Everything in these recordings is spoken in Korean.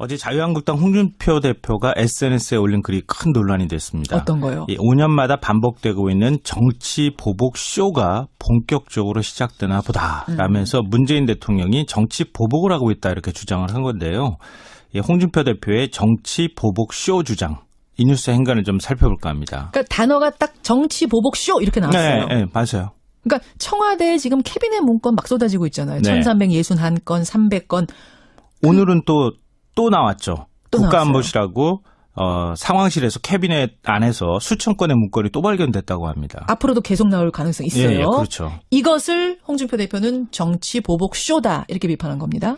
어제 자유한국당 홍준표 대표가 SNS에 올린 글이 큰 논란이 됐습니다. 어떤 거요? 5년마다 반복되고 있는 정치 보복 쇼가 본격적으로 시작되나 보다라면서 문재인 대통령이 정치 보복을 하고 있다 이렇게 주장을 한 건데요. 홍준표 대표의 정치 보복 쇼 주장. 이 뉴스 행간을 좀 살펴볼까 합니다. 그러니까 단어가 딱 정치 보복 쇼 이렇게 나왔어요. 네, 맞아요. 그러니까 청와대에 지금 캐비넷 문건 막 쏟아지고 있잖아요. 네. 1361건, 300건. 오늘은 또 나왔죠. 또 국가안보실하고 상황실에서 캐비넷 안에서 수천 건의 문건이 또 발견됐다고 합니다. 앞으로도 계속 나올 가능성이 있어요. 예, 그렇죠. 이것을 홍준표 대표는 정치 보복 쇼다 이렇게 비판한 겁니다.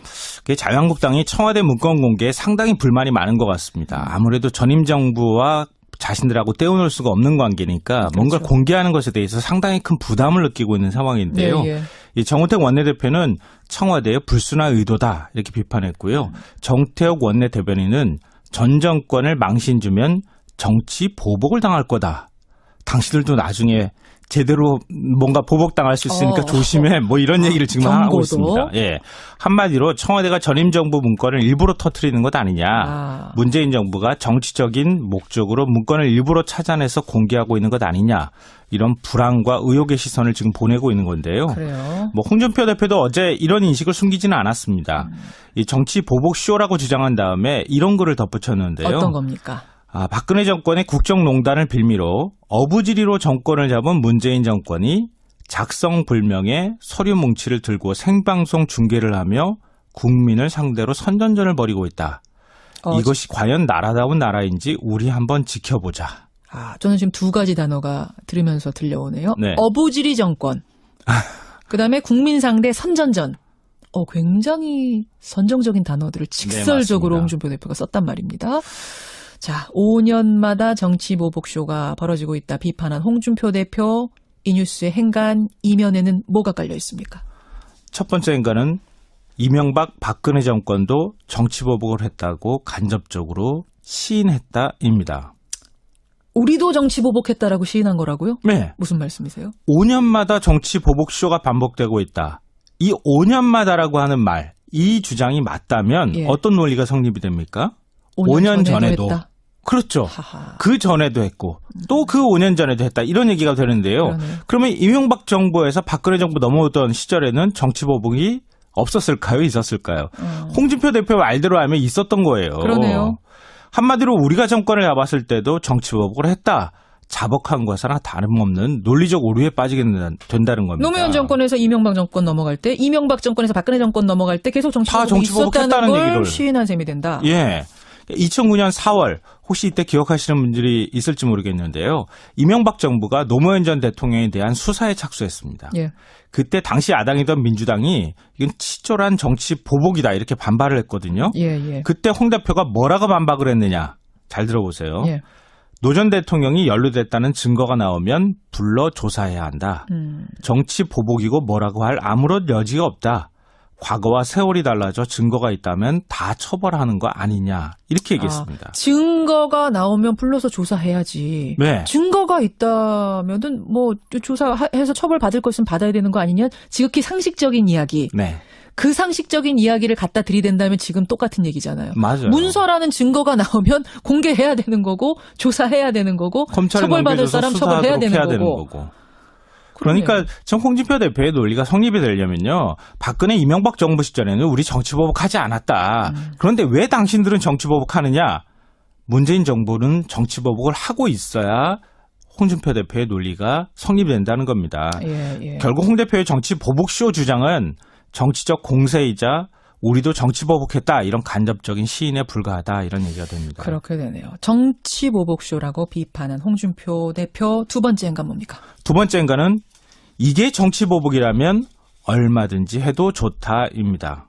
자유한국당이 청와대 문건 공개에 상당히 불만이 많은 것 같습니다. 아무래도 전임 정부와 자신들하고 떼어놓을 수가 없는 관계니까 그렇죠. 뭔가를 공개하는 것에 대해서 상당히 큰 부담을 느끼고 있는 상황인데요. 예. 이 정우택 원내대표는 청와대의 불순한 의도다 이렇게 비판했고요. 정태욱 원내대변인은 전 정권을 망신 주면 정치 보복을 당할 거다. 당신들도 나중에 제대로 뭔가 보복당할 수 있으니까 조심해. 뭐 이런 얘기를 지금 경고도? 하고 있습니다. 예. 한마디로 청와대가 전임 정부 문건을 일부러 터뜨리는 것 아니냐. 문재인 정부가 정치적인 목적으로 문건을 일부러 찾아내서 공개하고 있는 것 아니냐. 이런 불안과 의혹의 시선을 지금 보내고 있는 건데요. 그래요. 홍준표 대표도 어제 이런 인식을 숨기지는 않았습니다. 이 정치 보복 쇼라고 주장한 다음에 이런 글을 덧붙였는데요. 어떤 겁니까? 박근혜 정권의 국정농단을 빌미로 어부지리로 정권을 잡은 문재인 정권이 작성불명의 서류 뭉치를 들고 생방송 중계를 하며 국민을 상대로 선전전을 벌이고 있다. 이것이 과연 나라다운 나라인지 우리 한번 지켜보자. 저는 지금 두 가지 단어가 들으면서 들려오네요. 네. 어부지리 정권. 그다음에 국민 상대 선전전. 굉장히 선정적인 단어들을 직설적으로 네, 홍준표 대표가 썼단 말입니다. 자, 5년마다 정치 보복쇼가 벌어지고 있다 비판한 홍준표 대표. 이 뉴스의 행간 이면에는 뭐가 깔려 있습니까? 첫 번째 행간은 이명박 박근혜 정권도 정치 보복을 했다고 간접적으로 시인했다입니다. 우리도 정치 보복했다라고 시인한 거라고요? 네. 무슨 말씀이세요? 5년마다 정치 보복쇼가 반복되고 있다. 이 5년마다라고 하는 말, 이 주장이 맞다면 어떤 논리가 성립이 됩니까? 5년 전에도 했다. 그렇죠. 하하. 그 전에도 했고 또 그 5년 전에도 했다. 이런 얘기가 되는데요. 그러네요. 그러면 이명박 정부에서 박근혜 정부 넘어오던 시절에는 정치 보복이 없었을까요? 있었을까요? 홍준표 대표 말대로 하면 있었던 거예요. 그러네요. 한마디로 우리가 정권을 잡았을 때도 정치 보복을 했다. 자복한 것은 다름없는 논리적 오류에 빠지게 된다는 겁니다. 노무현 정권에서 이명박 정권 넘어갈 때, 이명박 정권에서 박근혜 정권 넘어갈 때 계속 정치 보복이 있었다는 걸 얘기를 시인한 셈이 된다. 예. 2009년 4월 혹시 이때 기억하시는 분들이 있을지 모르겠는데요. 이명박 정부가 노무현 전 대통령에 대한 수사에 착수했습니다. 예. 그때 당시 야당이던 민주당이 이건 치졸한 정치 보복이다 이렇게 반발을 했거든요. 예. 그때 홍 대표가 뭐라고 반박을 했느냐. 잘 들어보세요. 예. 노 전 대통령이 연루됐다는 증거가 나오면 불러 조사해야 한다. 정치 보복이고 뭐라고 할 아무런 여지가 없다. 과거와 세월이 달라져 증거가 있다면 다 처벌하는 거 아니냐. 이렇게 얘기했습니다. 증거가 나오면 불러서 조사해야지. 네. 증거가 있다면은 뭐 조사해서 처벌받을 것은 받아야 되는 거 아니냐. 지극히 상식적인 이야기. 네. 그 상식적인 이야기를 갖다 들이댄다면 지금 똑같은 얘기잖아요. 맞아요. 문서라는 증거가 나오면 공개해야 되는 거고 조사해야 되는 거고 처벌받을 사람 처벌해야 되는 거고. 그러니까 전 홍준표 대표의 논리가 성립이 되려면요. 박근혜 이명박 정부 시절에는 우리 정치보복하지 않았다. 그런데 왜 당신들은 정치보복하느냐. 문재인 정부는 정치보복을 하고 있어야 홍준표 대표의 논리가 성립이 된다는 겁니다. 예. 결국 홍 대표의 정치보복쇼 주장은 정치적 공세이자 우리도 정치보복했다. 이런 간접적인 시인에 불과하다. 이런 얘기가 됩니다. 그렇게 되네요. 정치보복쇼라고 비판한 홍준표 대표 두 번째 행간 뭡니까? 두 번째 행간은 이게 정치보복이라면 얼마든지 해도 좋다입니다.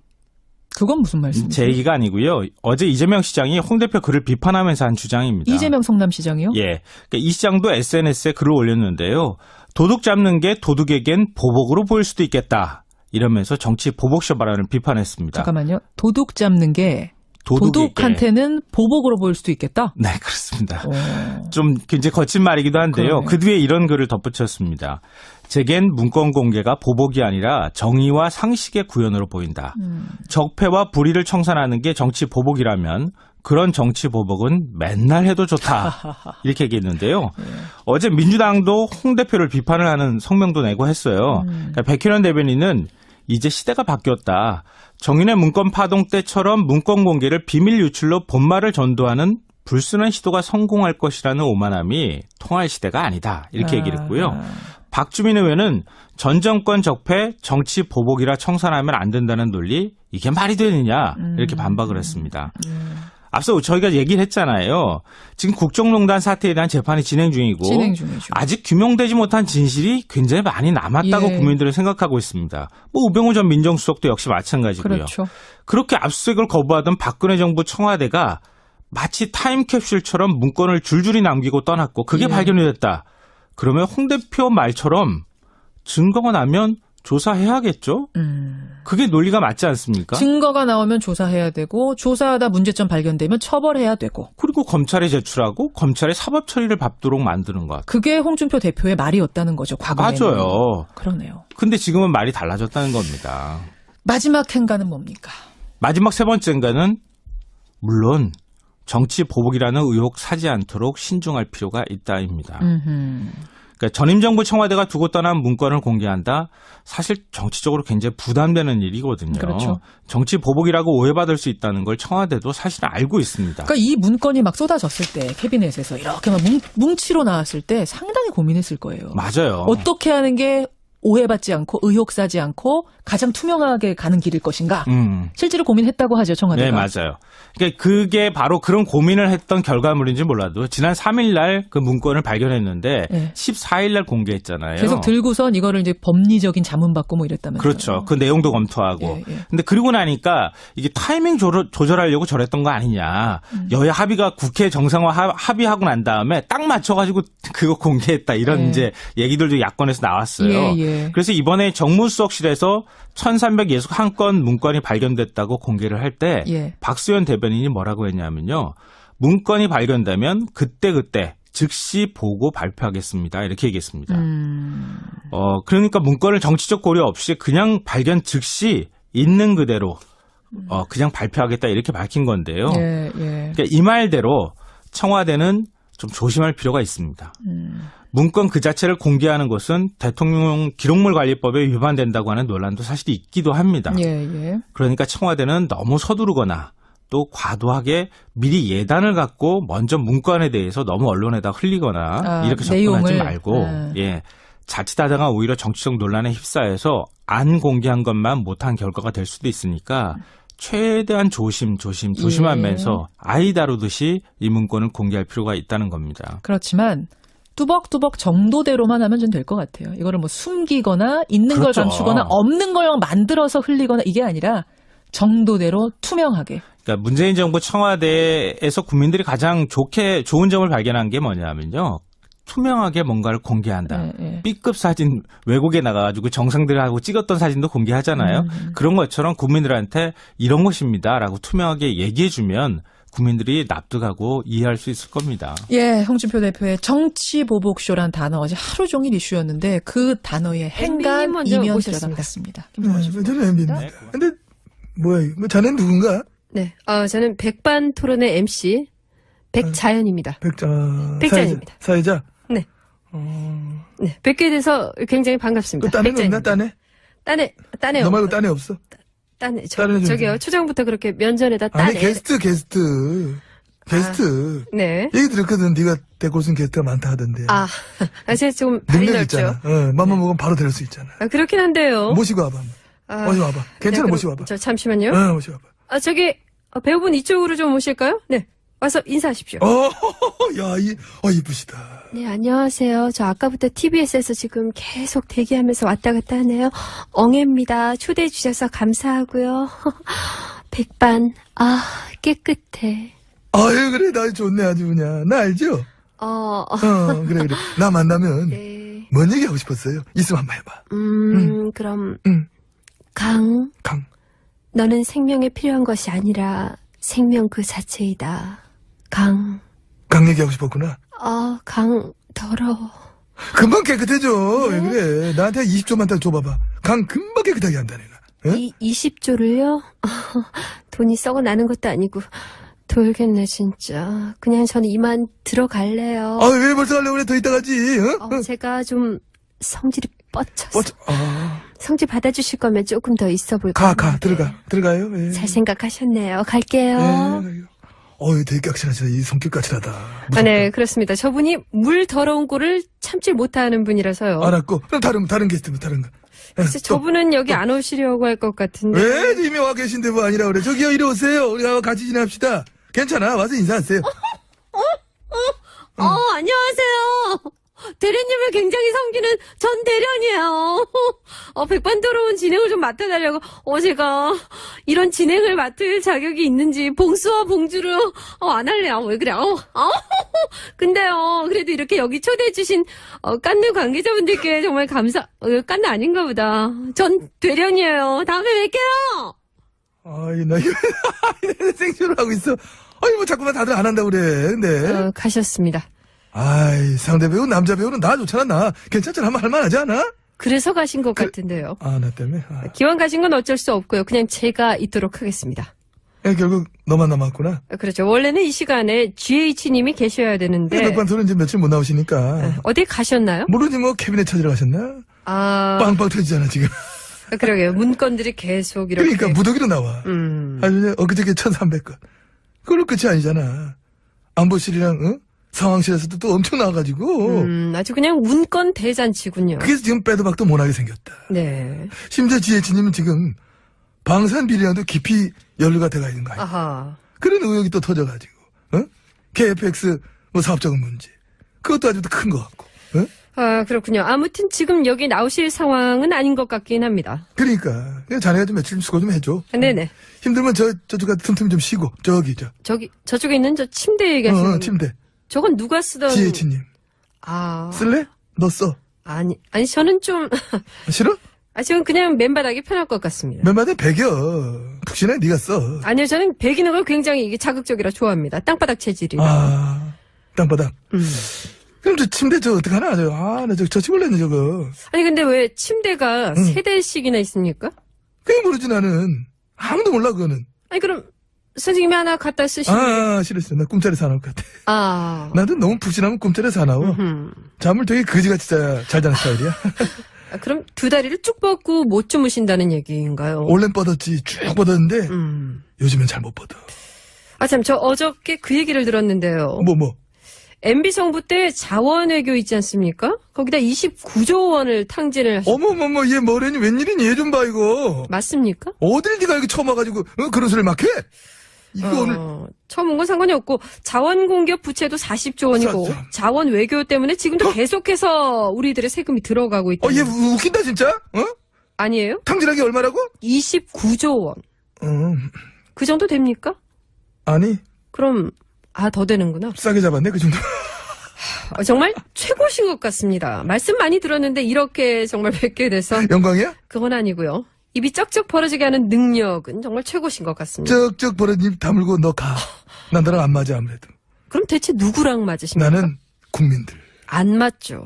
그건 무슨 말씀이세요? 제 얘기가 아니고요. 어제 이재명 시장이 홍 대표 글을 비판하면서 한 주장입니다. 이재명 성남시장이요? 예. 그러니까 이 시장도 SNS에 글을 올렸는데요. 도둑 잡는 게 도둑에겐 보복으로 보일 수도 있겠다. 이러면서 정치 보복쇼 발언을 비판했습니다. 잠깐만요. 도둑 잡는 게 도둑한테는 보복으로 보일 수도 있겠다? 네, 그렇습니다. 좀 굉장히 거친 말이기도 한데요. 그러네요. 그 뒤에 이런 글을 덧붙였습니다. 제겐 문건 공개가 보복이 아니라 정의와 상식의 구현으로 보인다. 적폐와 불의를 청산하는 게 정치 보복이라면 그런 정치 보복은 맨날 해도 좋다. 이렇게 얘기했는데요. 어제 민주당도 홍 대표를 비판을 하는 성명도 내고 했어요. 그러니까 백현원 대변인은 이제 시대가 바뀌었다. 정인의 문건 파동 때처럼 문건 공개를 비밀 유출로 본말을 전도하는 불순한 시도가 성공할 것이라는 오만함이 통할 시대가 아니다. 이렇게 얘기를 했고요. 박주민 의원은 전 정권 적폐 정치 보복이라 청산하면 안 된다는 논리 이게 말이 되느냐 이렇게 반박을 했습니다. 앞서 저희가 얘기를 했잖아요. 지금 국정농단 사태에 대한 재판이 진행 중이고 아직 규명되지 못한 진실이 굉장히 많이 남았다고 국민들은 생각하고 있습니다. 뭐 우병우 전 민정수석도 역시 마찬가지고요. 그렇죠. 그렇게 압수수색을 거부하던 박근혜 정부 청와대가 마치 타임캡슐처럼 문건을 줄줄이 남기고 떠났고 그게 발견이 됐다. 그러면 홍 대표 말처럼 증거가 나면 조사해야겠죠? 그게 논리가 맞지 않습니까? 증거가 나오면 조사해야 되고 조사하다 문제점 발견되면 처벌해야 되고 그리고 검찰에 제출하고 검찰의 사법 처리를 밟도록 만드는 것. 그게 홍준표 대표의 말이었다는 거죠. 과거에는. 맞아요. 그러네요. 근데 지금은 말이 달라졌다는 겁니다. 마지막 행가는 뭡니까? 마지막 세 번째인가는 물론 정치 보복이라는 의혹 사지 않도록 신중할 필요가 있다입니다. 그러니까 전임 정부 청와대가 두고 떠난 문건을 공개한다. 사실 정치적으로 굉장히 부담되는 일이거든요. 그렇죠. 정치 보복이라고 오해받을 수 있다는 걸 청와대도 사실 알고 있습니다. 그러니까 이 문건이 막 쏟아졌을 때 캐비넷에서 이렇게 막 뭉치로 나왔을 때 상당히 고민했을 거예요. 맞아요. 어떻게 하는 게 오해받지 않고 의혹 사지 않고 가장 투명하게 가는 길일 것인가. 실제로 고민했다고 하죠, 청와대가. 네, 맞아요. 그러니까 그게 바로 그런 고민을 했던 결과물인지 몰라도 지난 3일 날 그 문건을 발견했는데 14일 날 공개했잖아요. 계속 들고선 이거를 이제 법리적인 자문 받고 뭐 이랬다면서요. 그렇죠. 그 내용도 검토하고. 근데 그러고 나니까 이게 타이밍 조절하려고 저랬던 거 아니냐. 여야 합의가 국회 정상화 합의하고 난 다음에 딱 맞춰가지고 그거 공개했다. 이런 이제 얘기들도 야권에서 나왔어요. 그래서 이번에 정무수석실에서 1361건 문건이 발견됐다고 공개를 할 때 박수현 대변인이 뭐라고 했냐면요. 문건이 발견되면 그때그때 즉시 보고 발표하겠습니다. 이렇게 얘기했습니다. 그러니까 문건을 정치적 고려 없이 그냥 발견 즉시 있는 그대로 그냥 발표하겠다 이렇게 밝힌 건데요. 그러니까 이 말대로 청와대는 좀 조심할 필요가 있습니다. 문건 그 자체를 공개하는 것은 대통령 기록물 관리법에 위반된다고 하는 논란도 사실 있기도 합니다. 그러니까 청와대는 너무 서두르거나 또 과도하게 미리 예단을 갖고 먼저 문건에 대해서 너무 언론에다 흘리거나 이렇게 접근하지 말고 자칫하다가 오히려 정치적 논란에 휩싸여서 안 공개한 것만 못한 결과가 될 수도 있으니까 최대한 조심하면서 아이 다루듯이 이 문건을 공개할 필요가 있다는 겁니다. 그렇지만 뚜벅뚜벅 정도대로만 하면 좀 될 것 같아요. 이거를 뭐 숨기거나 있는 걸 감추거나 없는 걸 만들어서 흘리거나 이게 아니라 정도대로 투명하게. 그러니까 문재인 정부 청와대에서 국민들이 가장 좋은 점을 발견한 게 뭐냐면요. 투명하게 뭔가를 공개한다. B급 사진 외국에 나가가지고 정상들하고 찍었던 사진도 공개하잖아요. 그런 것처럼 국민들한테 이런 것입니다라고 투명하게 얘기해주면 국민들이 납득하고 이해할 수 있을 겁니다. 홍준표 대표의 정치보복쇼란 단어 어제 하루 종일 이슈였는데 그 단어의 행간 이면 들여다봤습니다. 저는 MB입니다. 근데 뭐야, 자네는 누군가? 네, 저는 백반토론의 MC 백자연입니다. 백자연입니다. 사회자? 네. 네, 뵙게 돼서 굉장히 반갑습니다. 그 딴애는 없나, 딴애? 딴애 너 말고 딴애 없어? 딴애, 저기요, 초장부터 그렇게 면전에다 딴애. 아니, 게스트. 네. 얘기 들었거든. 네가 데리고 쓴 게스트가 많다 하던데. 제가 좀 발이 넓죠. 맘만 먹으면 바로 될 수 있잖아. 그렇긴 한데요. 모시고 와봐. 모시고 와봐. 괜찮아, 모시고 와봐. 잠시만요. 모시고 와봐. 저기, 배우분 이쪽으로 좀 오실까요? 네. 와서 인사하십시오. 이쁘시다. 네, 안녕하세요. 저 아까부터 TBS에서 지금 계속 대기하면서 왔다 갔다 하네요. 엉애입니다. 초대해 주셔서 감사하고요. 백반, 깨끗해. 그래, 나 좋네, 아주 그냥. 나 알죠? 그래. 나 만나면, 네. 뭔 얘기 하고 싶었어요? 있으면 한번 해봐. 그럼, 강. 너는 생명에 필요한 것이 아니라 생명 그 자체이다. 강 얘기하고 싶었구나. 강, 더러워. 금방 깨끗해져. 왜 그래? 나한테 20조만 딱 줘봐봐. 강 금방 깨끗하게 한다 내가. 응? 20조를요? 돈이 썩어 나는 것도 아니고 돌겠네 진짜. 그냥 저는 이만 들어갈래요. 아, 왜 벌써 가려고 그래? 더 이따 가지. 응? 제가 좀 성질이 뻗쳐서. 성질 받아주실 거면 조금 더 있어 볼까요? 들어가요. 예. 잘 생각하셨네요. 갈게요. 예. 되게 까칠하시다. 이 성격 까칠하다. 무섭다. 네, 그렇습니다. 저분이 물 더러운 꼴을 참지 못하는 분이라서요. 알았고. 그럼 다른 게스트, 다른 거. 글쎄, 저분은 여기 안 오시려고 할 것 같은데. 왜 이미 와 계신데 뭐 아니라 그래. 저기요, 이리 오세요. 우리 같이 지냅시다. 괜찮아. 와서 인사하세요. 안녕하세요. 대련님을 굉장히 섬기는 전 대련이에요. 백반토론 진행을 좀 맡아달라고. 제가 이런 진행을 맡을 자격이 있는지 봉수와 봉주를 안 할래요. 왜 그래? 근데요, 그래도 이렇게 여기 초대해주신 깐느 관계자분들께 정말 깐느 아닌가 보다. 전 대련이에요. 다음에 뵐게요. 나 이거 생쇼를 하고 있어. 뭐 자꾸만 다들 안 한다고 그래. 근데. 가셨습니다. 상대 배우, 남자 배우는 나 좋잖아, 나. 괜찮잖아. 한번 할만하지 않아? 그래서 가신 것 같은데요. 나 때문에? 기왕 가신 건 어쩔 수 없고요. 그냥 제가 있도록 하겠습니다. 결국 너만 남았구나. 그렇죠. 원래는 이 시간에 GH님이 계셔야 되는데. 백반토론 이제 며칠 못 나오시니까. 어디 가셨나요? 모르지 뭐 캐비넷 찾으러 가셨나? 빵빵 터지잖아, 지금. 그러게요. 문건들이 계속 이렇게. 그러니까 무더기로 나와. 아주 엊그저께 1,300건. 그걸로 끝이 아니잖아. 안보실이랑, 상황실에서도 또 엄청 나와가지고. 아주 그냥 문건 대잔치군요. 그래서 지금 빼도 박도 못하게 생겼다. 네. 심지어 GH님은 지금 방산 비리랑도 깊이 연루가 돼가 있는 거 아니야. 아하. 그런 의혹이 또 터져가지고, KFX 사업적인 문제. 그것도 아주 큰 것 같고, 그렇군요. 아무튼 지금 여기 나오실 상황은 아닌 것 같긴 합니다. 그러니까, 그냥 자네가 좀 며칠 좀 수고 좀 해줘. 네네. 힘들면 저쪽 가서 틈틈이 좀 쉬고, 저쪽에 있는 저 침대 얘기하시는. 침대. 저건 누가 쓰던. GH님. 쓸래? 너 써. 아니, 저는 좀. 싫어? 저는 그냥 맨바닥이 편할 것 같습니다. 맨바닥에 베겨. 푹신해, 네가 써. 아니요, 저는 베기는 걸 굉장히 이게 자극적이라 좋아합니다. 땅바닥 체질이라. 땅바닥. 그럼 저 침대 어떡하나? 나 저 치울래네, 저거. 아니, 근데 왜 침대가 세 대씩이나 있습니까? 그게 모르지, 나는. 아무도 몰라, 그거는. 아니, 그럼 선생님이 하나 갖다 쓰시면. 싫었어. 나 꿈자리 사나울 것 같아. 나도 너무 푹신하면 꿈자리 사나워. 잠을 되게 거지같이 잘 자는 스타일이야. 그럼 두 다리를 쭉 뻗고 못 주무신다는 얘기인가요? 원래는 뻗었지. 쭉 뻗었는데, 요즘엔 잘 못 뻗어. 참, 저 어저께 그 얘기를 들었는데요. 뭐? MB 정부 때 자원외교 있지 않습니까? 거기다 29조 원을 탕진을 하셨. 어머머머, 얘 뭐래니? 웬일이니? 얘 좀 봐, 이거. 맞습니까? 어딜 네가 이렇게 처음 와가지고, 그런 소리를 막 해? 이거 오늘. 처음 온 건 상관이 없고, 자원 공격 부채도 40조 원이고, 자원 외교 때문에 지금도 계속해서 우리들의 세금이 들어가고 있다. 얘 웃긴다, 진짜? 아니에요? 탕진하기 얼마라고? 29조 원. 그 정도 됩니까? 아니. 그럼, 더 되는구나. 싸게 잡았네, 그 정도. 정말 최고신 것 같습니다. 말씀 많이 들었는데 이렇게 정말 뵙게 돼서. 영광이야? 그건 아니고요. 입이 쩍쩍 벌어지게 하는 능력은 정말 최고신 것 같습니다. 쩍쩍 벌어진 입 다물고 너 가. 난 너랑 안 맞아, 아무래도. 그럼 대체 누구랑 맞으십니까? 나는 국민들. 안 맞죠.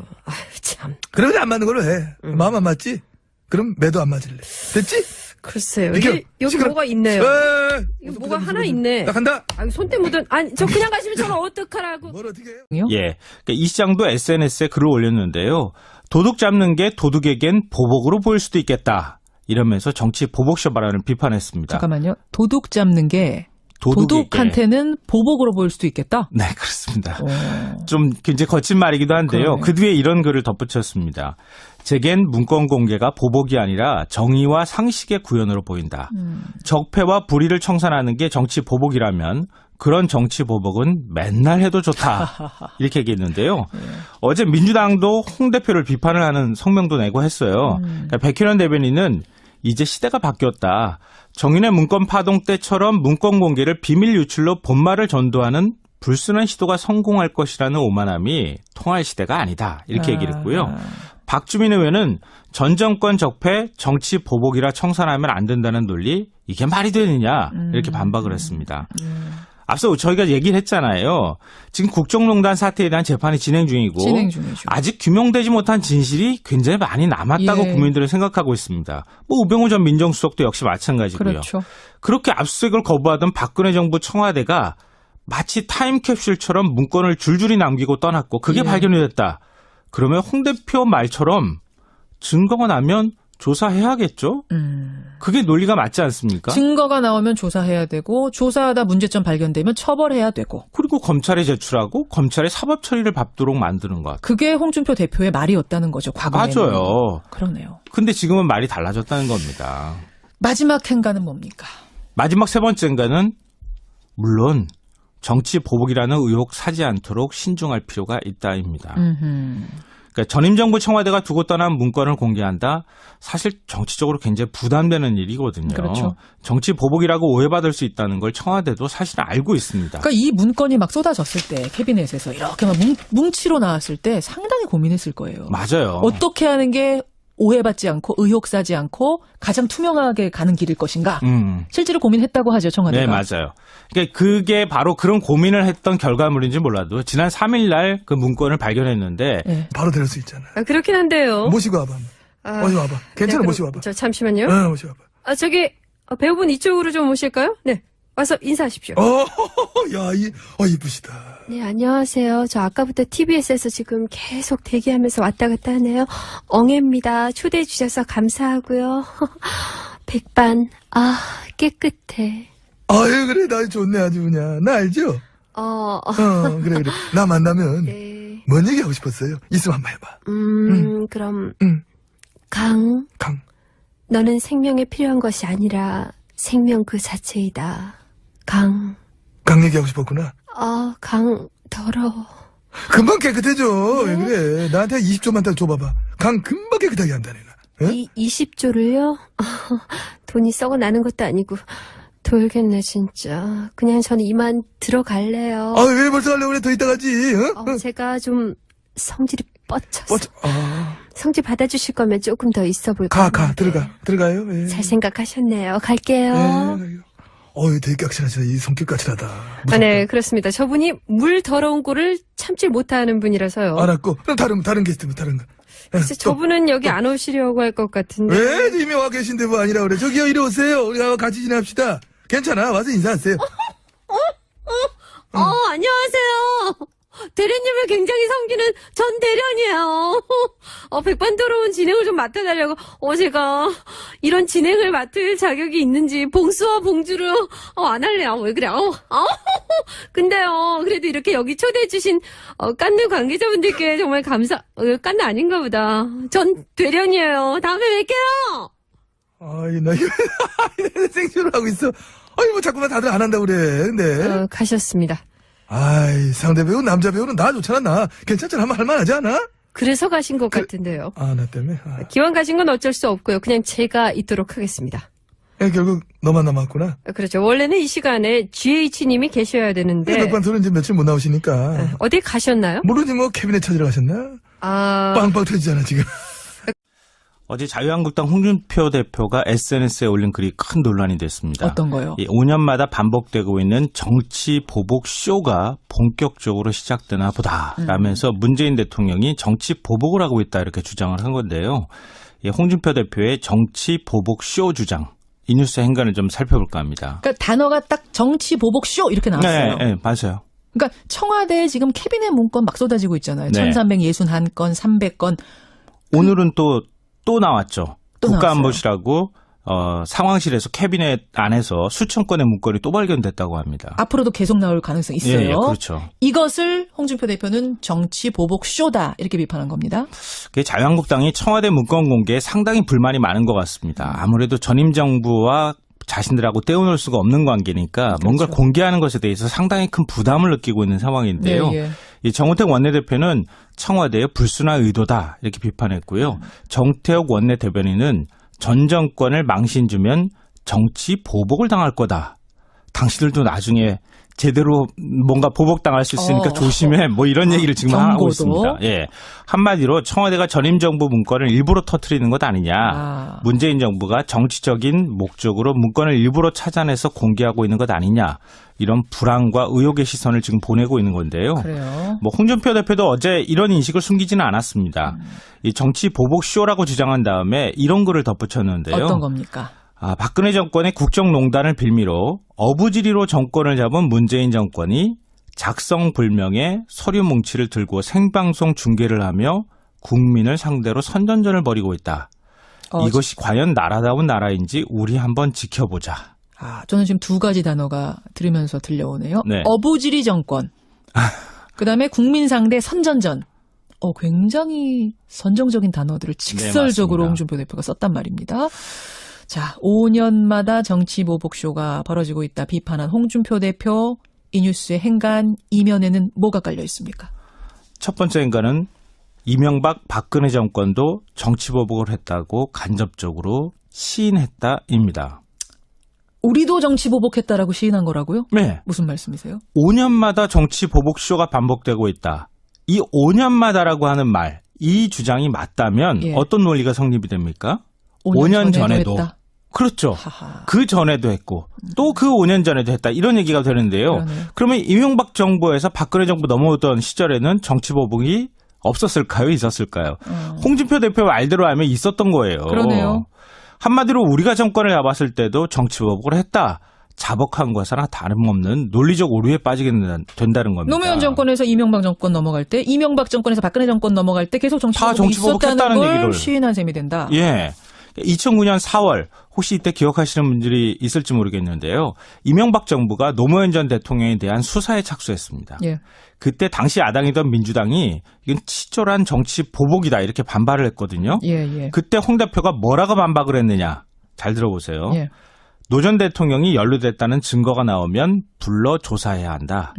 참. 그러면 안 맞는 걸로 해. 마음 안 맞지? 그럼 매도 안 맞을래. 됐지? 글쎄요. 여기 뭐가 있네요. 이거 뭐가 하나 있네. 나 간다. 손때 묻은. 저 그냥 가시면 저는 어떡하라고. 뭘 어떻게 해요? 예. 그러니까 이 시장도 SNS에 글을 올렸는데요. 도둑 잡는 게 도둑에겐 보복으로 보일 수도 있겠다. 이러면서 정치 보복쇼 발언을 비판했습니다. 잠깐만요. 도둑 잡는 게 도둑한테는 보복으로 보일 수도 있겠다? 네, 그렇습니다. 좀 굉장히 거친 말이기도 한데요. 그 뒤에 이런 글을 덧붙였습니다. 제겐 문건 공개가 보복이 아니라 정의와 상식의 구현으로 보인다. 적폐와 불의를 청산하는 게 정치 보복이라면 그런 정치 보복은 맨날 해도 좋다. 이렇게 얘기했는데요. 어제 민주당도 홍 대표를 비판을 하는 성명도 내고 했어요. 그러니까 백현원 대변인은 이제 시대가 바뀌었다. 정윤의 문건 파동 때처럼 문건 공개를 비밀 유출로 본말을 전도하는 불순한 시도가 성공할 것이라는 오만함이 통할 시대가 아니다. 이렇게 얘기를 했고요. 박주민 의원은 전 정권 적폐 정치 보복이라 청산하면 안 된다는 논리 이게 말이 되느냐 이렇게 반박을 했습니다. 앞서 저희가 얘기를 했잖아요. 지금 국정농단 사태에 대한 재판이 진행 중이고 진행 중이죠. 아직 규명되지 못한 진실이 굉장히 많이 남았다고 예. 국민들은 생각하고 있습니다. 뭐 우병우 전 민정수석도 역시 마찬가지고요. 그렇죠. 그렇게 압수수색을 거부하던 박근혜 정부 청와대가 마치 타임캡슐처럼 문건을 줄줄이 남기고 떠났고 그게 예. 발견이 됐다. 그러면 홍 대표 말처럼 증거가 나면 조사해야겠죠? 그게 논리가 맞지 않습니까? 증거가 나오면 조사해야 되고 조사하다 문제점 발견되면 처벌해야 되고 그리고 검찰에 제출하고 검찰의 사법 처리를 밟도록 만드는 것. 그게 홍준표 대표의 말이었다는 거죠. 과거에는. 맞아요. 그러네요. 근데 지금은 말이 달라졌다는 겁니다. 마지막 행가는 뭡니까? 마지막 세 번째인가는 물론 정치 보복이라는 의혹 사지 않도록 신중할 필요가 있다입니다. 그러니까 전임 정부 청와대가 두고 떠난 문건을 공개한다. 사실 정치적으로 굉장히 부담되는 일이거든요. 그렇죠. 정치 보복이라고 오해받을 수 있다는 걸 청와대도 사실 알고 있습니다. 그러니까 이 문건이 막 쏟아졌을 때 캐비넷에서 이렇게 막 뭉치로 나왔을 때 상당히 고민했을 거예요. 맞아요. 어떻게 하는 게 오해받지 않고 의혹 사지 않고 가장 투명하게 가는 길일 것인가. 실제로 고민했다고 하죠, 청와대가. 네, 맞아요. 그러니까 그게 바로 그런 고민을 했던 결과물인지 몰라도 지난 3일 날 그 문건을 발견했는데 네. 바로 될 수 있잖아. 그렇긴 한데요. 모시고 와봐. 어디 와봐. 괜찮아, 네, 모시고 와봐. 잠시만요. 모시고 와봐. 저기 배우분 이쪽으로 좀 오실까요? 네. 와서 인사하십시오. 야, 이쁘시다. 네, 안녕하세요. 저 아까부터 TBS에서 지금 계속 대기하면서 왔다 갔다 하네요. 엉애입니다. 초대해 주셔서 감사하고요. 백반, 깨끗해. 아유, 그래, 나 좋네, 아주 그냥. 나 알죠? 그래. 나 만나면, 네. 뭔 얘기 하고 싶었어요? 있으면 한번 해봐. 그럼, 응. 강, 강. 너는 생명에 필요한 것이 아니라 생명 그 자체이다. 강, 얘기하고 싶었구나. 강, 더러워. 금방 깨끗해져. 왜 그래? 나한테 20조만 딱 줘봐봐. 강 금방 깨끗하게 한다, 내가. 응? 20조를요? 돈이 썩어 나는 것도 아니고, 돌겠네, 진짜. 그냥 저는 이만 들어갈래요. 왜 벌써 가려고 그래? 더 이따 가지, 응? 제가 좀 성질이 뻗쳤어. 성질 받아주실 거면 조금 더 있어 볼까요? 들어가요. 예. 잘 생각하셨네요. 갈게요. 되게 깍실하시다. 이 성격 까칠하다. 네, 그렇습니다. 저분이 물 더러운 꼴을 참지 못하는 분이라서요. 알았고. 그럼 다른 게스트, 다른 거. 글쎄, 저분은 여기 안 오시려고 할 것 같은데. 왜? 이미 와 계신데 뭐 아니라 그래. 저기요, 이리 오세요. 우리 같이 지냅시다. 괜찮아. 와서 인사하세요. 안녕하세요. 대리님을 굉장히 섬기는 전 대련이에요. 백반토론 진행을 좀 맡아달라고. 제가 이런 진행을 맡을 자격이 있는지 봉수와 봉주를 안 할래요. 왜 그래? 근데요, 그래도 이렇게 여기 초대해주신 깐느 관계자분들께 정말 깐느 아닌가 보다. 전 대련이에요. 다음에 뵐게요. 나 이거 생쇼를 하고 있어. 뭐 자꾸만 다들 안 한다고 그래. 근데. 가셨습니다. 상대 배우, 남자 배우는 나 좋잖아, 나. 괜찮잖아. 한번 할만하지 않아? 그래서 가신 것 같은데요. 나 때문에? 기왕 가신 건 어쩔 수 없고요. 그냥 제가 있도록 하겠습니다. 결국 너만 남았구나. 그렇죠. 원래는 이 시간에 GH님이 계셔야 되는데. 백반토론 이제 며칠 못 나오시니까. 어디 가셨나요? 모르지 뭐 캐비넷 찾으러 가셨나? 빵빵 터지잖아, 지금. 어제 자유한국당 홍준표 대표가 SNS에 올린 글이 큰 논란이 됐습니다. 어떤 거요? 5년마다 반복되고 있는 정치 보복 쇼가 본격적으로 시작되나 보다 라면서 문재인 대통령이 정치 보복을 하고 있다 이렇게 주장을 한 건데요. 홍준표 대표의 정치 보복 쇼 주장. 이 뉴스 행간을 좀 살펴볼까 합니다. 그러니까 단어가 딱 정치 보복 쇼 이렇게 나왔어요. 네, 맞아요. 그러니까 청와대에 지금 캐비넷 문건 막 쏟아지고 있잖아요. 네. 1361건, 300건. 오늘은 또 나왔죠. 또 국가안보실하고 상황실에서 캐비넷 안에서 수천 건의 문건이 또 발견됐다고 합니다. 앞으로도 계속 나올 가능성이 있어요. 예, 그렇죠. 이것을 홍준표 대표는 정치 보복 쇼다 이렇게 비판한 겁니다. 자유한국당이 청와대 문건 공개에 상당히 불만이 많은 것 같습니다. 아무래도 전임 정부와 자신들하고 떼어놓을 수가 없는 관계니까 뭔가 공개하는 것에 대해서 상당히 큰 부담을 느끼고 있는 상황인데요. 네, 예. 이 정우택 원내대표는 청와대의 불순한 의도다 이렇게 비판했고요. 정태욱 원내대변인은 전 정권을 망신 주면 정치 보복을 당할 거다. 당신들도 나중에 제대로 뭔가 보복당할 수 있으니까 조심해. 뭐 이런 얘기를 지금 하고 경고도? 있습니다. 예. 한마디로 청와대가 전임 정부 문건을 일부러 터뜨리는 것 아니냐. 문재인 정부가 정치적인 목적으로 문건을 일부러 찾아내서 공개하고 있는 것 아니냐. 이런 불안과 의혹의 시선을 지금 보내고 있는 건데요. 그래요. 뭐 홍준표 대표도 어제 이런 인식을 숨기지는 않았습니다. 이 정치 보복 쇼라고 주장한 다음에 이런 글을 덧붙였는데요. 어떤 겁니까? 박근혜 정권의 국정농단을 빌미로 어부지리로 정권을 잡은 문재인 정권이 작성불명의 서류 뭉치를 들고 생방송 중계를 하며 국민을 상대로 선전전을 벌이고 있다. 이것이 과연 나라다운 나라인지 우리 한번 지켜보자. 저는 지금 두 가지 단어가 들으면서 들려오네요. 네. 어부지리 정권. 그다음에 국민 상대 선전전. 굉장히 선정적인 단어들을 직설적으로 맞습니다. 홍준표 대표가 썼단 말입니다. 자, 5년마다 정치 보복쇼가 벌어지고 있다 비판한 홍준표 대표. 이 뉴스의 행간 이면에는 뭐가 깔려 있습니까? 첫 번째 행간은 이명박 박근혜 정권도 정치 보복을 했다고 간접적으로 시인했다입니다. 우리도 정치 보복했다라고 시인한 거라고요? 네. 무슨 말씀이세요? 5년마다 정치 보복쇼가 반복되고 있다. 이 5년마다라고 하는 말, 이 주장이 맞다면 예. 어떤 논리가 성립이 됩니까? 5년 5년 전에도. 했다. 그렇죠. 하하. 그 전에도 했고 또 그 5년 전에도 했다. 이런 얘기가 되는데요. 그러네요. 그러면 이명박 정부에서 박근혜 정부 넘어오던 시절에는 정치 보복이 없었을까요? 있었을까요? 홍준표 대표 말대로 하면 있었던 거예요. 그러네요. 한마디로 우리가 정권을 잡았을 때도 정치 보복을 했다. 자복한 것이나 다름없는 논리적 오류에 빠지게 된다는 겁니다. 노무현 정권에서 이명박 정권 넘어갈 때, 이명박 정권에서 박근혜 정권 넘어갈 때 계속 정치 다 보복이 정치 보복했다는 있었다는 걸 얘기를. 시인한 셈이 된다. 예. 2009년 4월 혹시 이때 기억하시는 분들이 있을지 모르겠는데요. 이명박 정부가 노무현 전 대통령에 대한 수사에 착수했습니다. 예. 그때 당시 야당이던 민주당이 이건 치졸한 정치 보복이다 이렇게 반발을 했거든요. 예. 그때 홍 대표가 뭐라고 반박을 했느냐. 잘 들어보세요. 예. 노 전 대통령이 연루됐다는 증거가 나오면 불러 조사해야 한다.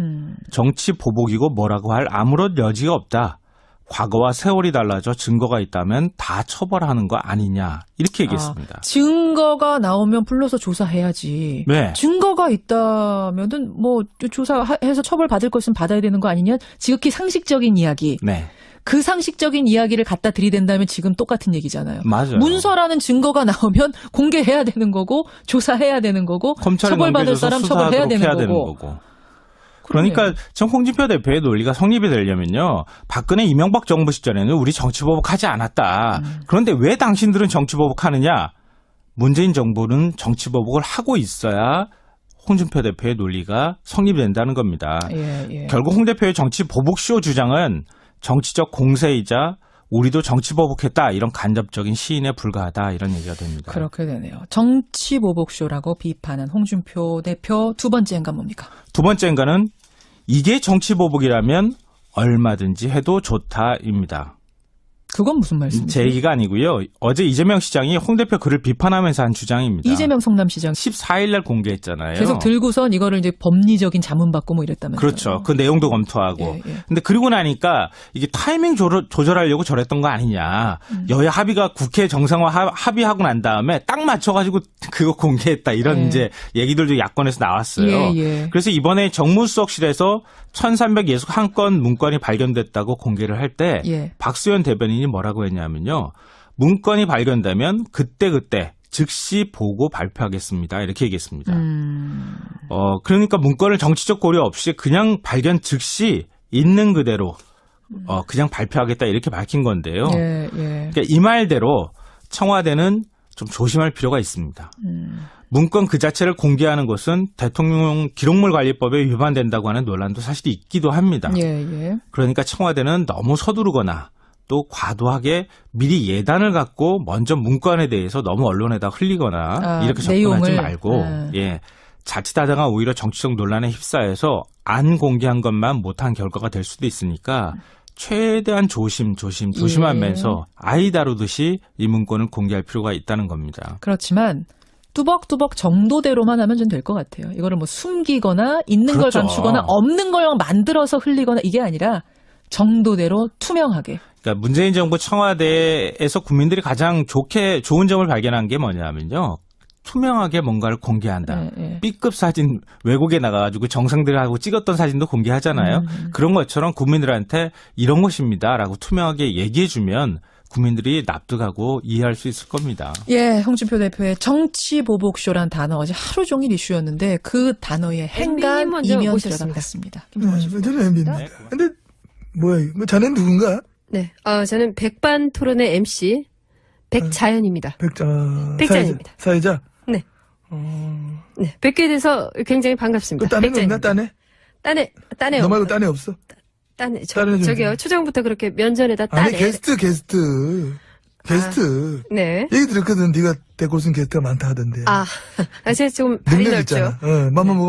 정치 보복이고 뭐라고 할 아무런 여지가 없다. 과거와 세월이 달라져 증거가 있다면 다 처벌하는 거 아니냐. 이렇게 얘기했습니다. 증거가 나오면 불러서 조사해야지. 네. 증거가 있다면은 뭐 조사해서 처벌받을 것은 받아야 되는 거 아니냐? 지극히 상식적인 이야기. 네. 그 상식적인 이야기를 갖다 들이댄다면 지금 똑같은 얘기잖아요. 맞아요. 문서라는 증거가 나오면 공개해야 되는 거고 조사해야 되는 거고 검찰에 처벌받을 넘겨줘서 사람 처벌해야 수사하도록 되는 해야 거고. 되는 거고. 그러니까 전 홍준표 대표의 논리가 성립이 되려면요. 박근혜 이명박 정부 시절에는 우리 정치보복하지 않았다. 그런데 왜 당신들은 정치보복하느냐. 문재인 정부는 정치보복을 하고 있어야 홍준표 대표의 논리가 성립이 된다는 겁니다. 예. 결국 홍 대표의 정치보복쇼 주장은 정치적 공세이자 우리도 정치보복했다. 이런 간접적인 시인에 불과하다. 이런 얘기가 됩니다. 그렇게 되네요. 정치 보복쇼라고 비판한 홍준표 대표 두 번째 행간 뭡니까? 두 번째 인간은 이게 정치보복이라면 얼마든지 해도 좋다입니다. 그건 무슨 말씀이세요? 제 얘기가 아니고요. 어제 이재명 시장이 홍 대표 글을 비판하면 한 주장입니다. 이재명 성남시장 14일 날 공개했잖아요. 계속 들고선 이거를 이제 법리적인 자문받고 뭐 이랬다면서요. 그렇죠. 그 내용도 검토하고. 예. 근데 그리고 나니까 이게 타이밍 조절하려고 저랬던 거 아니냐. 여야 합의가 국회 정상화 합의하고 난 다음에 딱 맞춰가지고 그거 공개했다. 이런 예. 이제 얘기들도 야권에서 나왔어요. 예. 그래서 이번에 정무수석실에서 1361건 문건이 발견됐다고 공개를 할 때 예. 박수현 대변인이 뭐라고 했냐면요. 문건이 발견되면 그때그때 즉시 보고 발표하겠습니다. 이렇게 얘기했습니다. 그러니까 문건을 정치적 고려 없이 그냥 발견 즉시 있는 그대로 그냥 발표하겠다 이렇게 밝힌 건데요. 예. 그러니까 이 말대로 청와대는 좀 조심할 필요가 있습니다. 문건 그 자체를 공개하는 것은 대통령 기록물 관리법에 위반된다고 하는 논란도 사실 있기도 합니다. 예. 그러니까 청와대는 너무 서두르거나 또 과도하게 미리 예단을 갖고 먼저 문건에 대해서 너무 언론에다 흘리거나 이렇게 접근하지 내용을. 말고 자칫하다가 오히려 정치적 논란에 휩싸여서 안 공개한 것만 못한 결과가 될 수도 있으니까 최대한 조심하면서 아이 다루듯이 이 문건을 공개할 필요가 있다는 겁니다. 그렇지만 뚜벅뚜벅 정도대로만 하면 좀 될 것 같아요. 이거를 뭐 숨기거나 있는 걸 그렇죠. 감추거나 없는 걸 만들어서 흘리거나 이게 아니라 정도대로 투명하게. 그러니까 문재인 정부 청와대에서 국민들이 가장 좋은 점을 발견한 게 뭐냐면요. 투명하게 뭔가를 공개한다. 예, 예. B급 사진 외국에 나가가지고 정상들하고 찍었던 사진도 공개하잖아요. 그런 것처럼 국민들한테 이런 것입니다라고 투명하게 얘기해주면 국민들이 납득하고 이해할 수 있을 겁니다. 예, 홍준표 대표의 정치보복쇼란 단어 어제 하루 종일 이슈였는데 그 단어의 행간 먼저 이면 모셨습니다. 들어가겠습니다. 저는 MB입니다. 근데 뭐야, 뭐 자네는 누군가? 네, 저는 백반토론의 MC 백자연입니다. 백자연입니다. 사회자. 네. 네, 뵙게 돼서 굉장히 그 반갑습니다. 딴애는 없나, 딴애? 딴에 너 말고 딴애 없어? 딴에 딴애 좀 저기요 초장부터 그렇게 면전에다 아니, 딴에 게스트. 네. 얘기 들었거든. 네가 데리고 쓴 게스트가 많다 하던데. 제가 좀 발이 능력 넓죠. 있잖아. 맘만 먹으면